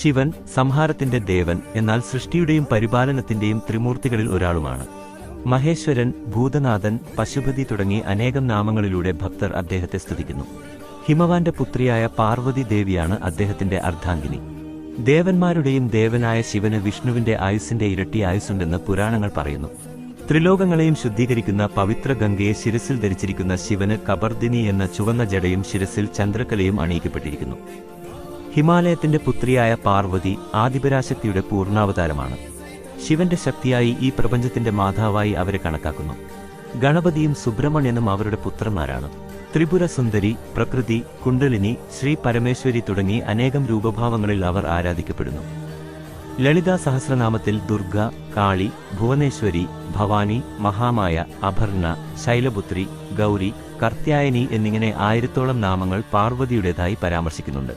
ശിവൻ സംഹാരത്തിന്റെ ദേവൻ, എന്നാൽ സൃഷ്ടിയുടെയും പരിപാലനത്തിന്റെയും ത്രിമൂർത്തികളിൽ ഒരാളുമാണ്. മഹേശ്വരൻ, ഭൂതനാഥൻ, പശുപതി തുടങ്ങി അനേകം നാമങ്ങളിലൂടെ ഭക്തർ അദ്ദേഹത്തെ സ്തുതിക്കുന്നു. ഹിമവാന്റെ പുത്രിയായ പാർവതി ദേവിയാണ് അദ്ദേഹത്തിന്റെ അർദ്ധാംഗിനി. ദേവന്മാരുടെയും ദേവനായ ശിവന് വിഷ്ണുവിന്റെ ആയുസ്സിന്റെ ഇരട്ടി ആയുസ്സുണ്ടെന്ന് പുരാണങ്ങൾ പറയുന്നു. ത്രിലോകങ്ങളെയും ശുദ്ധീകരിക്കുന്ന പവിത്ര ഗംഗയെ ശിരസിൽ ധരിച്ചിരിക്കുന്ന ശിവന് കബർദിനി എന്ന ചുവന്ന ജടയും ശിരസിൽ ചന്ദ്രക്കലയും അണിയിക്കപ്പെട്ടിരിക്കുന്നു. ഹിമാലയത്തിന്റെ പുത്രിയായ പാർവതി ആദിപരാശക്തിയുടെ പൂർണ്ണാവതാരമാണ്. ശിവന്റെ ശക്തിയായി ഈ പ്രപഞ്ചത്തിന്റെ മാതാവായി അവരെ കണക്കാക്കുന്നു. ഗണപതിയും സുബ്രഹ്മണ്യനും അവരുടെ പുത്രന്മാരാണ്. ത്രിപുര സുന്ദരി, പ്രകൃതി, കുണ്ടലിനി, ശ്രീ പരമേശ്വരി തുടങ്ങി അനേകം രൂപഭാവങ്ങളിൽ അവർ ആരാധിക്കപ്പെടുന്നു. ലളിതാ സഹസ്രനാമത്തിൽ ദുർഗ, കാളി, ഭുവനേശ്വരി, ഭവാനി, മഹാമായ, അപർണ, ശൈലപുത്രി, ഗൗരി, കർത്യായനി എന്നിങ്ങനെ 1000ഓളം നാമങ്ങൾ പാർവതിയുടേതായി പരാമർശിക്കുന്നുണ്ട്.